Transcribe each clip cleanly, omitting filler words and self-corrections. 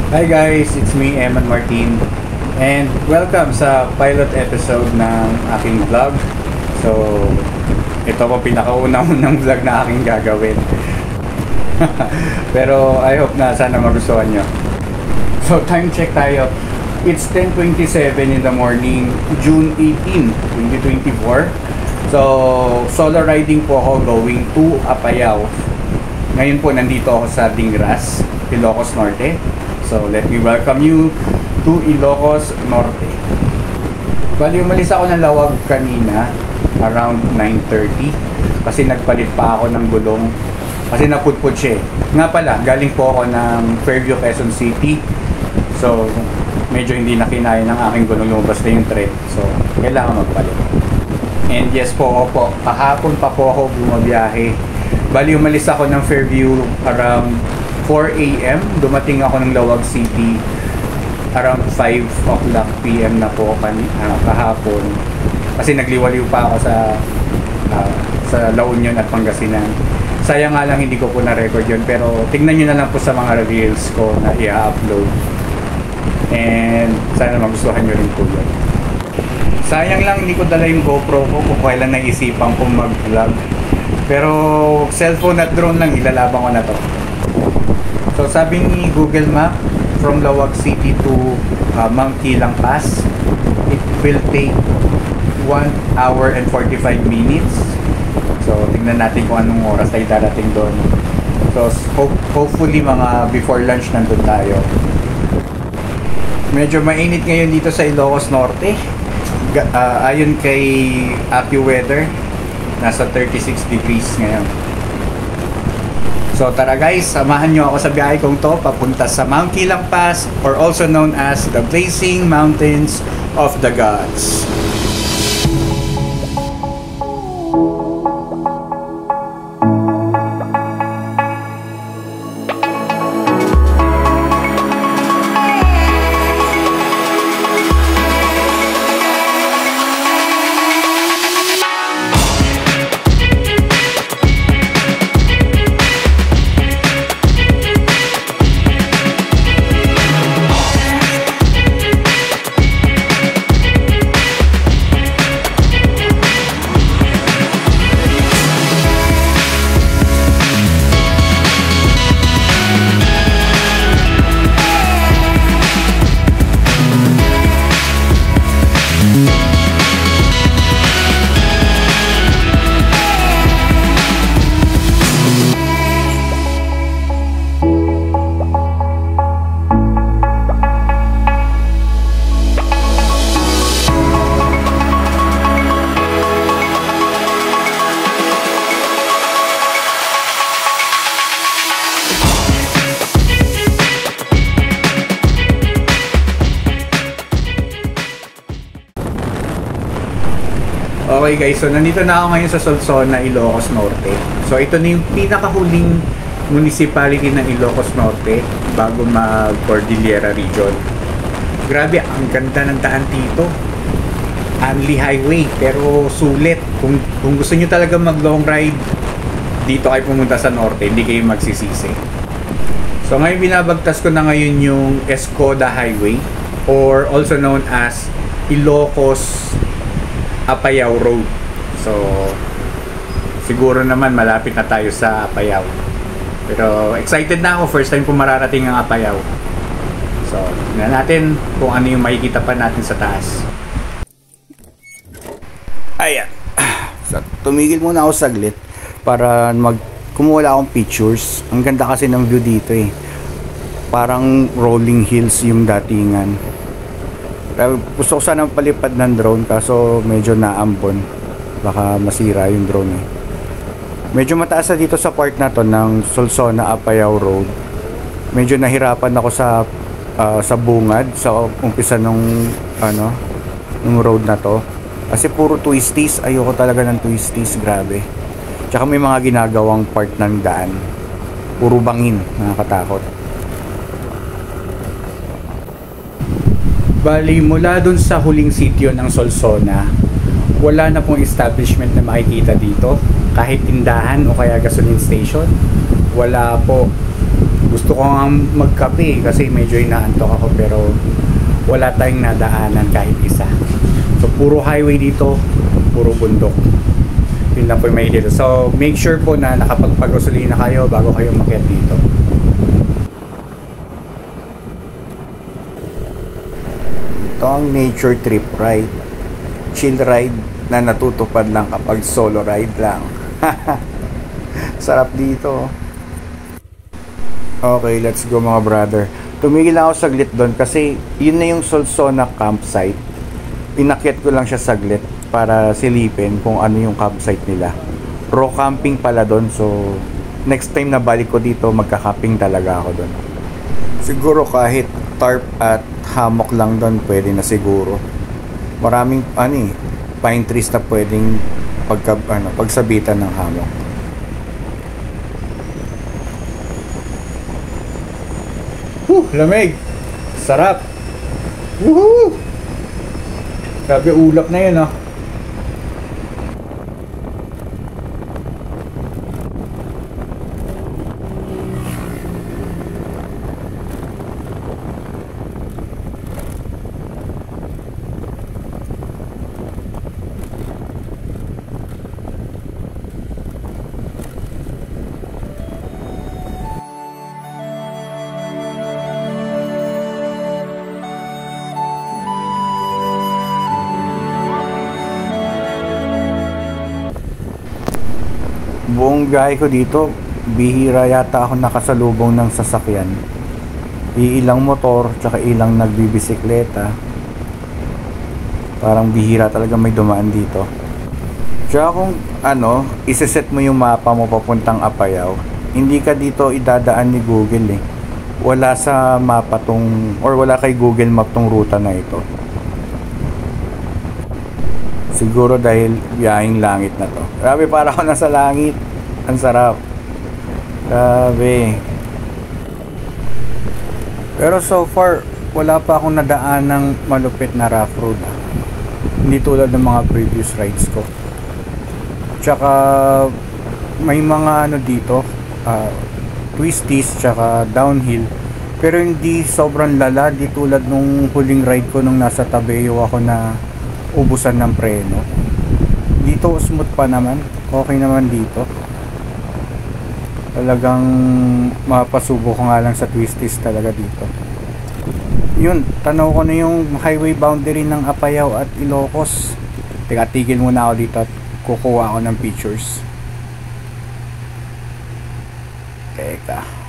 Hi guys, it's me, Eman Martin, and welcome sa pilot episode ng aking vlog. So, ito po pinakaunang vlog na aking gagawin. Pero I hope na sana magustuhan nyo. So, time check tayo. It's 10:27 in the morning, June 18, 2024. So, solo riding po ako going to Apayao. Ngayon po nandito ako sa Dingras, Ilocos Norte. So, let me welcome you to Ilocos Norte. Bali, umalis ako ng Lawag kanina around 9:30 kasi nagpalit pa ako ng gulong kasi naputput siya. Nga pala, galing po ako ng Fairview, Quezon City. So, medyo hindi na kinaya ng aking gulong, lumabas na yung thread. So, kailangan magpalit. And yes po, kahapon pa po ako bumabiyahe. Bali, umalis ako ng Fairview around 4 a.m. Dumating ako ng Lawag City around 5 o'clock p.m. na po kahapon. Kasi nagliwaliw pa ako sa La Union at Pangasinan. Sayang nga lang hindi ko po na-record yun. Pero tignan nyo na lang po sa mga reels ko na i-upload. And sana magustuhan nyo rin po yun. Sayang lang hindi ko dala yung GoPro ko kung kailan naisipan kong mag-vlog. Pero cellphone at drone lang, ilalaban ko na to. So sabi ni Google Map, from Lawag City to Mount Kilang Pass, it will take 1 hour and 45 minutes. So tingnan natin kung anong oras tayo darating doon. So hopefully mga before lunch nandun tayo. Medyo mainit ngayon dito sa Ilocos Norte. Ayon kay AccuWeather, nasa 36 degrees ngayon. So tara guys, samahan nyo ako sa biyahe kong to papunta sa Mount Kilang Pass, or also known as the Blazing Mountains of the Gods. Okay guys, so nandito na ako ngayon sa Solsona, Ilocos Norte. So ito na yung pinakahuling municipality ng Ilocos Norte bago mag-Cordillera Region. Grabe, ang ganda ng daan dito. Only highway, pero sulit. Kung gusto nyo talaga mag-long ride, dito kayo pumunta sa Norte, hindi kayo magsisisi. So ngayon binabagtas ko na ngayon yung Escoda Highway, or also known as Ilocos Apayao Road. So siguro naman malapit na tayo sa Apayao. Pero excited na ako, first time ko mararating ang Apayao. So tingnan natin kung ano yung makikita pa natin sa taas. Ayan. So, tumigil muna ako saglit para kumuha akong pictures. Ang ganda kasi ng view dito eh. Parang rolling hills yung datingan. Gusto ko sana palipad ng drone kaso medyo naambon, baka masira yung drone eh. Medyo mataas na dito sa part na to ng Solsona Apayao Road. Medyo nahirapan ako sa bungad sa umpisa nung road na to kasi puro twisties. Ayoko talaga ng twisties, grabe. Tsaka may mga ginagawang part ng daan, puro bangin, nakakatakot. Bali, mula dun sa huling sitio ng Solsona, wala na pong establishment na makikita dito. Kahit tindahan o kaya gasoline station, wala po. Gusto ko nga magkape kasi medyo inaantok ako, pero wala tayong nadaanan kahit isa. So puro highway dito, puro bundok. Yun lang po yung may dito. So make sure po na nakapagpagasolina kayo bago kayo makiat dito. Ito ang nature trip ride. Chill ride na natutupad lang kapag solo ride lang. Sarap dito. Okay, let's go mga brother. Tumigil lang ako saglit doon kasi yun na yung Solsona campsite. Inakyat ko lang siya saglit para silipin kung ano yung campsite nila. Raw camping pala doon, so next time na balik ko dito magka-camping talaga ako doon. Siguro kahit tarp at hammock lang doon pwede na siguro. Maraming pine trees na pwedeng pagsabitan ng hammock. Lamig. Sarap. Woohoo! Grabe ulap na yun, ah. Buong biyahe ko dito, bihira yata ako nakasalubong ng sasakyan. Ilang motor, tsaka ilang nagbibisikleta. Parang bihira talaga may dumaan dito. Tsaka kung iseset mo yung mapa mo papuntang Apayao, hindi ka dito idadaan ni Google eh. Wala sa mapa wala kay Google Map tong ruta na ito. Siguro dahil biyaheng langit na to. Grabe, para ako nasa langit. Ang sarap. Grabe. Pero so far, wala pa akong nadaan ng malupit na rough road. Hindi tulad ng mga previous rides ko. Tsaka may mga dito, twisties, tsaka downhill. Pero hindi sobrang lala, di tulad nung huling ride ko nung nasa Tabeo ako na ubusan ng preno. Dito smooth pa naman, okay naman dito. Talagang mapasubo ko nga lang sa twisties talaga dito. Yun, tanaw ko na yung highway boundary ng Apayao at Ilocos. Teka, tigil muna ako dito at kukuha ako ng pictures. Teka.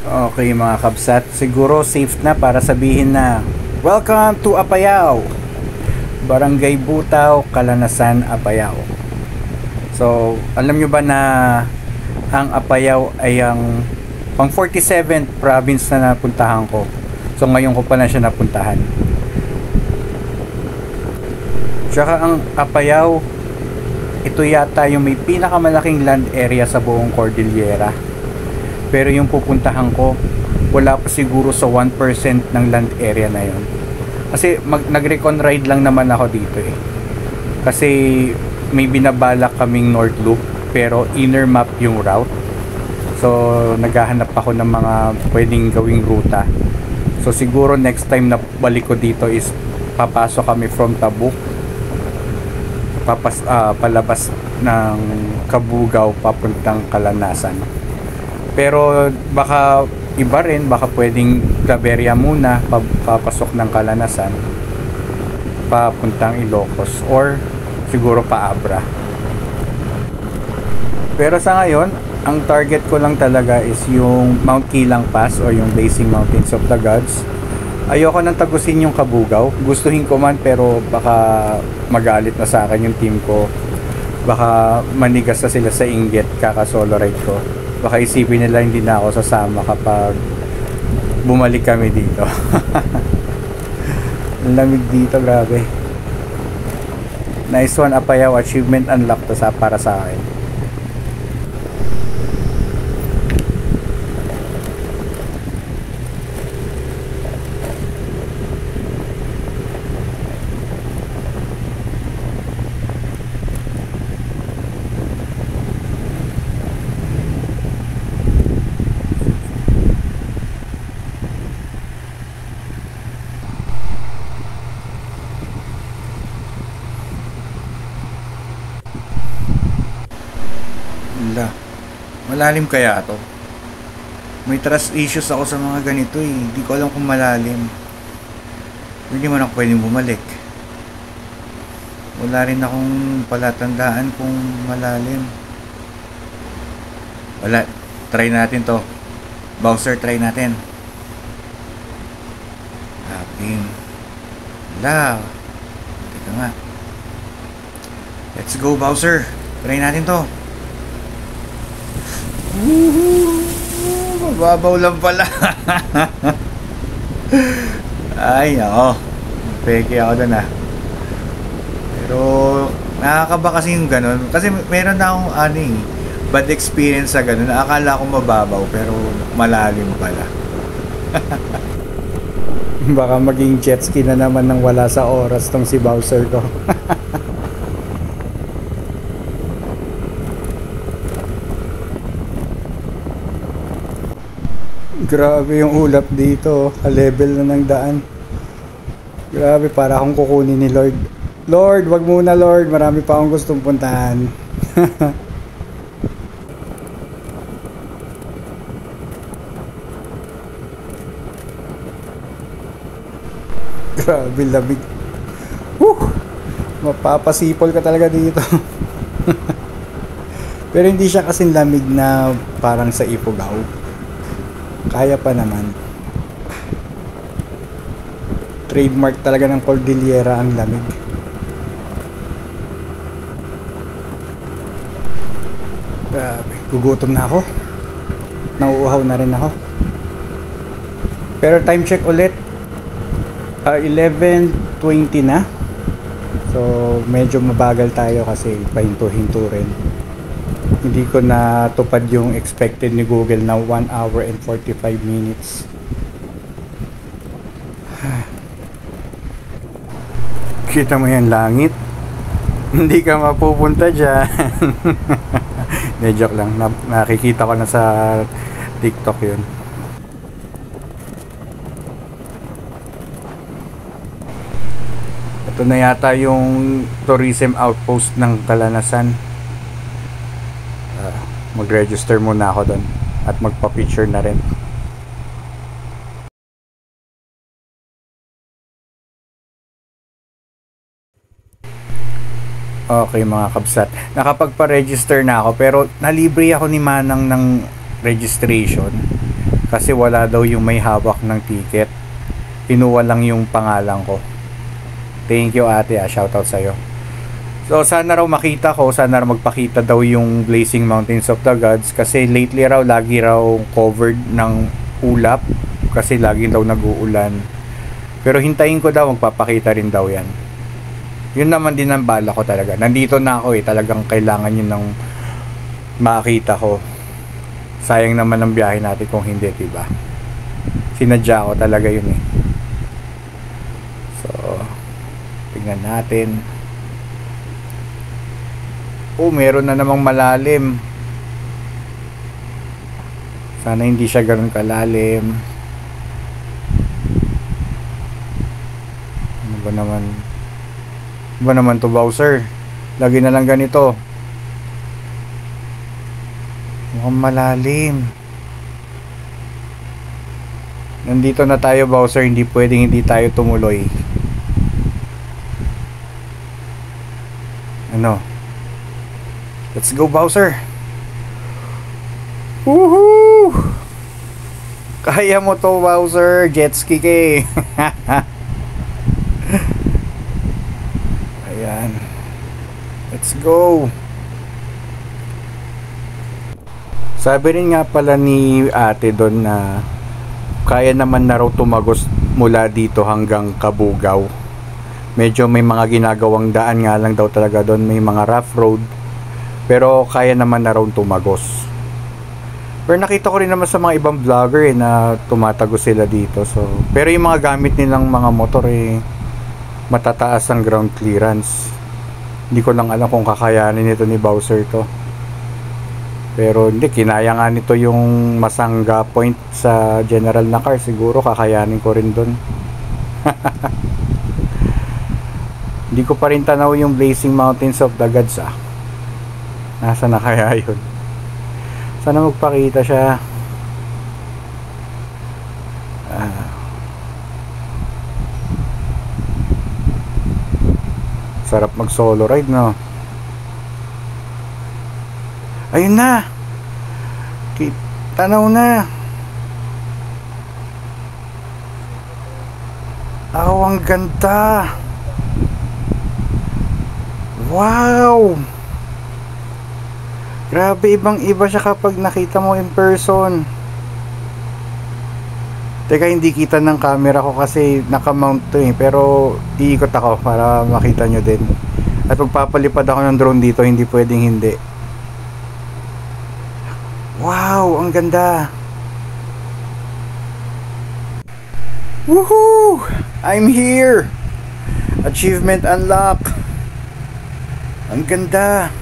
Okay mga kabsat, siguro safe na para sabihin na welcome to Apayao, Barangay Butaw, Kalanasan, Apayao. So alam nyo ba na ang Apayao ay ang pang 47th province na napuntahan ko. So ngayon ko pa na siya napuntahan. Tsaka ang Apayao, ito yata yung may pinakamalaking land area sa buong Cordillera. Pero yung pupuntahan ko, wala pa siguro sa 1% ng land area na yon. Kasi nag-recon ride lang naman ako dito eh. Kasi may binabalak kaming North Loop, pero inner map yung route. So naghahanap ako ng mga pwedeng gawing ruta. So siguro next time na balik ko dito is papasok kami from Tabuk, palabas ng Kabugao papuntang Kalanasan. Pero baka iba rin, baka pwedeng Claveria muna, papasok ng Kalanasan, papuntang Ilocos, or siguro pa Abra. Pero sa ngayon, ang target ko lang talaga is yung Mount Kilang Pass o yung Blazing Mountains of the Gods. Ayoko nang tagusin yung Kabugao. Gustuhin ko man, pero baka magalit na sa akin yung team ko. Baka manigas na sila sa inggit kaka-solo ride ko. Baka isipin nila hindi na ako sasama kapag bumalik kami dito. Ang lamig dito, grabe. Nice one, Apayao. Achievement unlocked to para sa akin. Wala. Malalim kaya to? May trust issues ako sa mga ganito eh. Hindi ko alam kung malalim. Hindi man ako pwedeng bumalik. Wala rin akong palatandaan kung malalim. Wala. Try natin to. Bowser, try natin. Aking. Wala. Teka nga. Let's go, Bowser. Try natin to. Woohoo! Mababaw lang pala. Ay, ako. Peke ako dun ah. Pero, nakakaba kasi yung ganun. Kasi meron na akong bad experience sa ganun. Akala ko mababaw, pero malalim pala. Baka maging jet ski na naman nang wala sa oras tong si Bowser ko. Grabe yung ulap dito. Ka-level na ng daan. Grabe, para akong kukunin ni Lord. Lord, wag muna Lord. Marami pa akong gustong puntahan. Grabe, lamig. Woo! Mapapasipol ka talaga dito. Pero hindi siya kasing lamig na parang sa Ifugao. Kaya pa naman. Trademark talaga ng Cordillera ang lamig. Grabe, gugutom na ako. Nauuhaw na rin ako. Pero time check ulit. 11:20 na. So medyo mabagal tayo kasi pahinto-hinto rin. Hindi ko natupad yung expected ni Google na 1 hour and 45 minutes. Kita mo yan langit? Hindi ka mapupunta dyan. De, joke lang. Nakikita ko na sa TikTok yun. Ito na yata yung tourism outpost ng Calanasan. Mag-register muna ako doon at magpa-picture na rin. Okay mga kabsat, nakapagpa-register na ako pero nalibre ako ni Manang ng registration kasi wala daw yung may hawak ng ticket. Kinuha lang yung pangalan ko. Thank you ate, shoutout sa'yo. So sana raw makita ko, sana raw magpakita daw yung Blazing Mountains of the Gods kasi lately raw lagi raw covered ng ulap kasi lagi daw nag-uulan. Pero hintayin ko daw, magpapakita rin daw yan. Yun naman din ang bala ko talaga. Nandito na ako talagang kailangan yun ng makita ko. Sayang naman ang biyahe natin kung hindi, diba? Sinadya ko talaga yun eh. So, tingnan natin. Oh, meron na namang malalim. Sana hindi siya ganun kalalim. Ano ba naman? Ano ba naman to, Bowser? Lagi na lang ganito. Mukhang malalim. Nandito na tayo, Bowser. Hindi pwedeng hindi tayo tumuloy. Ano? Let's go, Bowser. Woohoo! Kaya mo to, Bowser. Jet ski ka eh. Ayan. Let's go. Sabi rin nga pala ni ate doon na kaya naman na raw tumagos mula dito hanggang Kabugao. Medyo may mga ginagawang daan nga lang daw talaga doon. May mga rough road. Pero kaya naman na raw tumagos. Pero nakita ko rin naman sa mga ibang vlogger na tumatagos sila dito. So, pero yung mga gamit nilang mga motor matataas ang ground clearance. Hindi ko lang alam kung kakayanin nito ni Bowser to. Pero hindi, kinaya nga nito yung Masanga Point sa General na car. Siguro kakayanin ko rin doon. Hindi ko pa rin tanaw yung Blazing Mountains of the Gods Nasa na kaya yun? Sana magpakita siya. Sarap mag solo ride, no? Ayun na. Tanaw na. Ang ganda. Wow. Grabe, ibang iba siya kapag nakita mo in person. Teka, hindi kita ng camera ko kasi nakamount to eh. Pero iikot ako para makita nyo din. At pagpapalipad ako ng drone dito, hindi pwedeng hindi. Wow, ang ganda. Woohoo! I'm here. Achievement unlock. Ang ganda.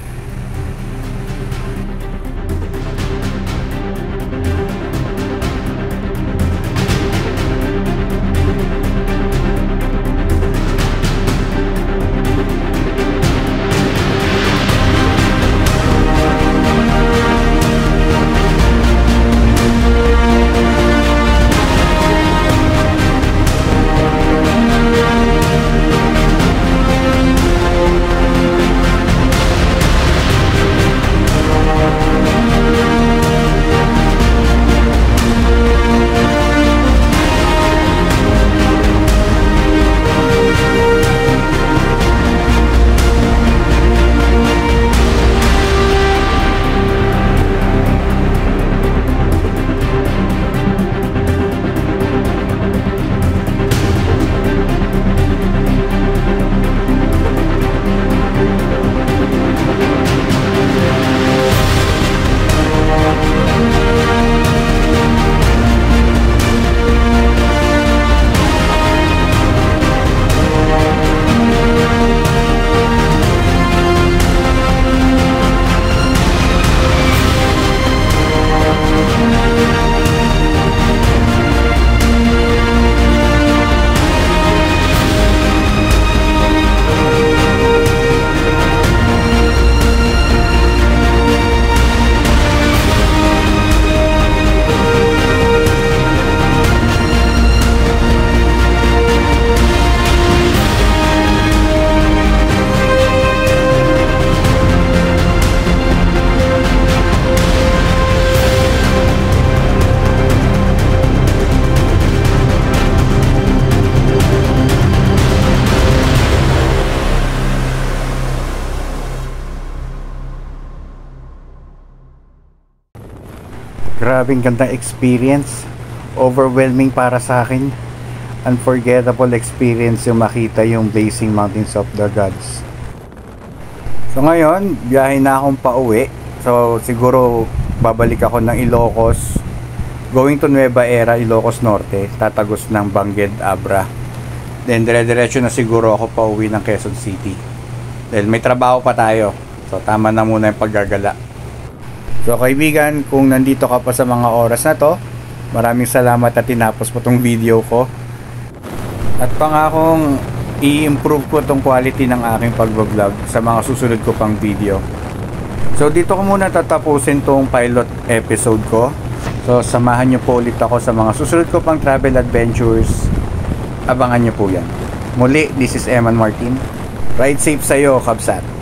Grabing gandang experience. Overwhelming para sa akin. Unforgettable experience yung makita yung Blazing Mountains of the Gods. So ngayon, biyahe na akong pauwi. So siguro babalik ako ng Ilocos. Going to Nueva Era, Ilocos Norte. Tatagos ng Bangged, Abra. Then dire-diretso na siguro ako pauwi ng Quezon City. Dahil may trabaho pa tayo. So tama na muna yung paggagala. So kaibigan, kung nandito ka pa sa mga oras na to, maraming salamat at tinapos mo tong video ko. At pangakong i-improve ko tong quality ng aking pag-vlog sa mga susunod ko pang video. So dito ko muna tatapusin tong pilot episode ko. So samahan nyo po ulit ako sa mga susunod ko pang travel adventures. Abangan nyo po yan. Muli, this is Eman Martin. Ride safe sa'yo, Kabsat.